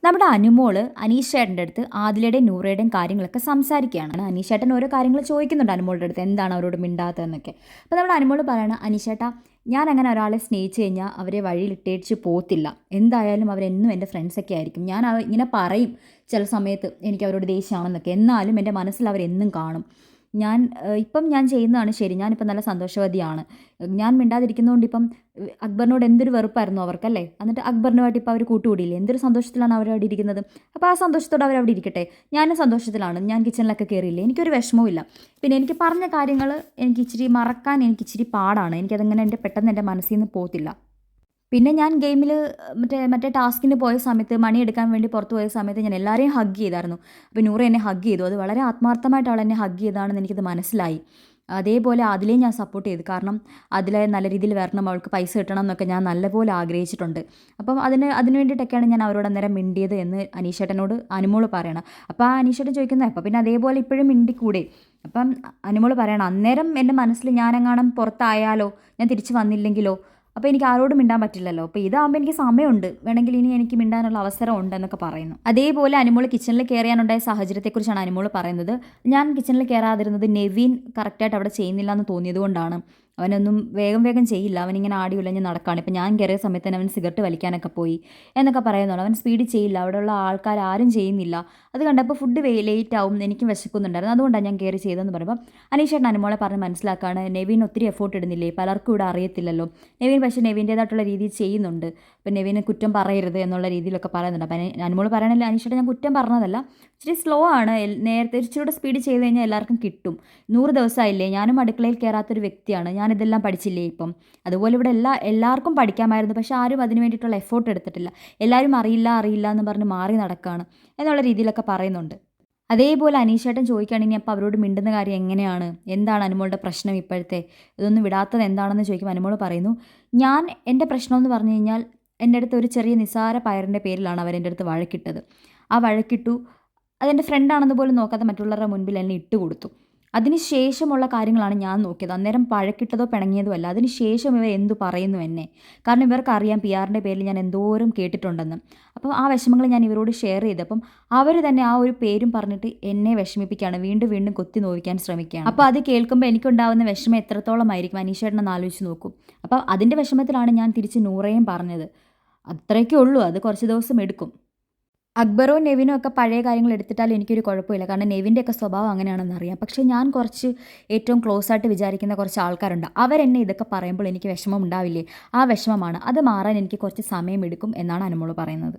നമ്മുടെ അനുമോള് അനീഷേട്ടൻ്റെ അടുത്ത് ആദിലയുടെയും നൂറയുടെയും കാര്യങ്ങളൊക്കെ സംസാരിക്കുകയാണ്. അനീഷേട്ടൻ ഓരോ കാര്യങ്ങൾ ചോദിക്കുന്നുണ്ട് അനുമോളുടെ അടുത്ത്, എന്താണ് അവരോട് മിണ്ടാത്തതെന്നൊക്കെ. അപ്പോൾ നമ്മുടെ അനുമോള് പറയണം, അനീഷേട്ടാ ഞാൻ അങ്ങനെ ഒരാളെ സ്നേഹിച്ച് കഴിഞ്ഞാൽ അവരെ വഴിയിലിട്ടേച്ച് പോത്തില്ല, എന്തായാലും അവരെന്നും എൻ്റെ ഫ്രണ്ട്സൊക്കെ ആയിരിക്കും. ഞാൻ ഇങ്ങനെ പറയും ചില സമയത്ത് എനിക്ക് അവരോട് ദേഷ്യമാണെന്നൊക്കെ, എന്നാലും എൻ്റെ മനസ്സിൽ അവരെന്നും കാണും. ഇപ്പം ഞാൻ ചെയ്യുന്നതാണ് ശരി, ഞാനിപ്പം നല്ല സന്തോഷവതിയാണ്. ഞാൻ മിണ്ടാതിരിക്കുന്നതുകൊണ്ട് ഇപ്പം അക്ബറിനോട് എന്തൊരു വെറുപ്പായിരുന്നു അവർക്കല്ലേ, എന്നിട്ട് അക്ബറിനുമായിട്ട് ഇപ്പോൾ അവർ കൂട്ടുകൂടിയില്ലേ, എന്തൊരു സന്തോഷത്തിലാണ് അവരവിടെ ഇരിക്കുന്നത്. അപ്പോൾ ആ സന്തോഷത്തോടെ അവരവിടെ ഇരിക്കട്ടെ, ഞാനും സന്തോഷത്തിലാണ്. ഞാൻ കിച്ചണിലൊക്കെ കയറിയില്ലേ, എനിക്കൊരു വിഷമവും ഇല്ല. പിന്നെ എനിക്ക് പറഞ്ഞ കാര്യങ്ങൾ എനിക്ക് ഇച്ചിരി മറക്കാൻ എനിക്കിച്ചിരി പാടാണ്, എനിക്കതങ്ങനെ പെട്ടെന്ന് എൻ്റെ മനസ്സിൽ നിന്ന് പോകത്തില്ല. പിന്നെ ഞാൻ ഗെയിമിൽ മറ്റേ ടാസ്കിന് പോയ സമയത്ത് മണി എടുക്കാൻ വേണ്ടി പുറത്ത് പോയ സമയത്ത് ഞാൻ എല്ലാവരെയും ഹഗ് ചെയ്തായിരുന്നു. അപ്പോൾ നൂറ് എന്നെ ഹഗ് ചെയ്തു, അത് വളരെ ആത്മാർത്ഥമായിട്ട് അവൾ എന്നെ ഹഗ് ചെയ്തതാണെന്ന് എനിക്കത് മനസ്സിലായി. അതേപോലെ അതിലേയും ഞാൻ സപ്പോർട്ട് ചെയ്തു, കാരണം അതിലെ നല്ല രീതിയിൽ വരണം, അവൾക്ക് പൈസ കിട്ടണം എന്നൊക്കെ ഞാൻ നല്ലപോലെ ആഗ്രഹിച്ചിട്ടുണ്ട്. അപ്പം അതിന് വേണ്ടിയിട്ടൊക്കെയാണ് ഞാൻ അവരോട് അന്നേരം മിണ്ടിയത് എന്ന് അനീഷേട്ടനോട് അനുമോള് പറയണം. അപ്പോൾ ആ അനീഷേട്ടൻ ചോദിക്കുന്നത്, അപ്പോൾ പിന്നെ അതേപോലെ ഇപ്പോഴും മിണ്ടിക്കൂടെ. അപ്പം അനുമോള് പറയണം, അന്നേരം എൻ്റെ മനസ്സിൽ ഞാനെങ്ങാനും പുറത്തായാലോ, ഞാൻ തിരിച്ച് വന്നില്ലെങ്കിലോ, അപ്പോൾ എനിക്ക് ആരോടും മിണ്ടാൻ പറ്റില്ലല്ലോ. അപ്പോൾ ഇതാകുമ്പോൾ എനിക്ക് സമയമുണ്ട്, വേണമെങ്കിൽ ഇനി എനിക്ക് മിണ്ടാനുള്ള അവസരം ഉണ്ടെന്നൊക്കെ പറയുന്നു. അതേപോലെ അനുമോൾ കിച്ചണിൽ കയറാനുണ്ടായ സാഹചര്യത്തെക്കുറിച്ചാണ് അനുമോൾ പറയുന്നത്. ഞാൻ കിച്ചണിൽ കയറാതിരുന്നത് നെവിൻ കറക്റ്റായിട്ട് അവിടെ ചെയ്യുന്നില്ല എന്ന് തോന്നിയത് കൊണ്ടാണ്. അവനൊന്നും വേഗം ചെയ്യില്ല, അവനിങ്ങനെ ആടി ഉലഞ്ഞ് നടക്കുകയാണ്. ഇപ്പം ഞാൻ കയറിയ സമയത്ത് തന്നെ അവൻ സിഗരറ്റ് വലിക്കാനൊക്കെ പോയി എന്നൊക്കെ പറയുന്നുള്ളൂ. അവൻ സ്പീഡിൽ ചെയ്യില്ല, അവിടെയുള്ള ആൾക്കാർ ആരും ചെയ്യുന്നില്ല. അത് കണ്ടപ്പോൾ ഫുഡ് ലേറ്റ് ആവും, എനിക്കും വിശക്കുന്നുണ്ടായിരുന്നു, അതുകൊണ്ടാണ് ഞാൻ കയറി ചെയ്തതെന്ന് പറയുമ്പോൾ അനീഷേട്ടൻ അനുമോളെ പറഞ്ഞ് മനസ്സിലാക്കുകയാണ്, നെവിൻ ഒത്തിരി എഫോർട്ട് ഇടുന്നില്ലേ, പലർക്കും ഇവിടെ അറിയത്തില്ലല്ലോ. നെവിൻ പക്ഷേ നെവിൻ്റേതായിട്ടുള്ള രീതിയിൽ ചെയ്യുന്നുണ്ട്, അപ്പം നെവിനെ കുറ്റം പറയരുത് എന്നുള്ള രീതിയിലൊക്കെ പറയുന്നുണ്ട്. അപ്പം അനുമോൾ പറയണില്ല, അനീഷേട്ടൻ ഞാൻ കുറ്റം പറഞ്ഞതല്ല, ഇച്ചിരി സ്ലോ ആണ്, നേരത്തെ ഇച്ചിരി സ്പീഡ് ചെയ്ത് കഴിഞ്ഞാൽ എല്ലാവർക്കും കിട്ടും. 100 ദിവസമായില്ലേ, ഞാനും അടുക്കളയിൽ കയറാത്തൊരു വ്യക്തിയാണ്, ഞാനിതെല്ലാം പഠിച്ചില്ലേ ഇപ്പം. അതുപോലെ ഇവിടെ എല്ലാവർക്കും പഠിക്കാമായിരുന്നു, പക്ഷെ ആരും അതിന് വേണ്ടിയിട്ടുള്ള എഫോർട്ട് എടുത്തിട്ടില്ല. എല്ലാവരും അറിയില്ല എന്ന് പറഞ്ഞ് മാറി നടക്കുകയാണ് എന്നുള്ള രീതിയിലൊക്കെ പറയുന്നുണ്ട്. അതേപോലെ അനീഷേട്ടൻ ചോദിക്കുകയാണെങ്കിൽ അപ്പോൾ അവരോട് മിണ്ടുന്ന കാര്യം എങ്ങനെയാണ്, എന്താണ് അനുമോളുടെ പ്രശ്നം ഇപ്പോഴത്തെ, ഇതൊന്നും വിടാത്തത് എന്താണെന്ന് ചോദിക്കുമ്പോൾ അനുമോൾ പറയുന്നു, എൻ്റെ പ്രശ്നം എന്ന് പറഞ്ഞു കഴിഞ്ഞാൽ എൻ്റെ അടുത്ത് ഒരു ചെറിയ നിസാര പയറിൻ്റെ പേരിലാണ് അവരെൻ്റെ അടുത്ത് വഴക്കിട്ടത്. ആ വഴക്കിട്ടു, അതെൻ്റെ ഫ്രണ്ടാണെന്ന് പോലും നോക്കാതെ മറ്റുള്ളവരുടെ മുൻപിൽ എന്നെ ഇട്ട് കൊടുത്തു. അതിന് ശേഷമുള്ള കാര്യങ്ങളാണ് ഞാൻ നോക്കിയത്, അന്നേരം പഴക്കിട്ടതോ പിണങ്ങിയതോ അല്ല. അതിന് ശേഷം ഇവർ എന്തു പറയുന്നു എന്നെ, കാരണം ഇവർക്കറിയാം പി ആറിൻ്റെ പേരിൽ ഞാൻ എന്തോരം കേട്ടിട്ടുണ്ടെന്ന്. അപ്പം ആ വിഷമങ്ങൾ ഞാൻ ഇവരോട് ഷെയർ ചെയ്തപ്പം അവർ തന്നെ ആ ഒരു പേരും പറഞ്ഞിട്ട് എന്നെ വിഷമിപ്പിക്കുകയാണ്, വീണ്ടും കൊത്തി നോവിക്കാൻ ശ്രമിക്കുകയാണ്. അപ്പോൾ അത് കേൾക്കുമ്പോൾ എനിക്കുണ്ടാവുന്ന വിഷമം എത്രത്തോളമായിരിക്കും അനീഷേട്ടനെന്ന് ആലോചിച്ച് നോക്കും. അപ്പോൾ അതിൻ്റെ വിഷമത്തിലാണ് ഞാൻ തിരിച്ച് നൂറേയും പറഞ്ഞത്. അത്രയൊക്കെ ഉള്ളൂ, അത് കുറച്ച് ദിവസം എടുക്കും. അക്ബറോ നെവിനോ ഒക്കെ പഴയ കാര്യങ്ങൾ എടുത്തിട്ടാലും എനിക്കൊരു കുഴപ്പമില്ല, കാരണം നെവിൻ്റെയൊക്കെ സ്വഭാവം അങ്ങനെയാണെന്ന് അറിയാം. പക്ഷേ ഞാൻ കുറച്ച് ഏറ്റവും ക്ലോസ് ആയിട്ട് വിചാരിക്കുന്ന കുറച്ച് ആൾക്കാരുണ്ട്, അവരെന്നെ ഇതൊക്കെ പറയുമ്പോൾ എനിക്ക് വിഷമം ഉണ്ടാവില്ലേ, ആ വിഷമമാണ്, അത് മാറാൻ എനിക്ക് കുറച്ച് സമയമെടുക്കും എന്നാണ് അനുമോൾ പറയുന്നത്.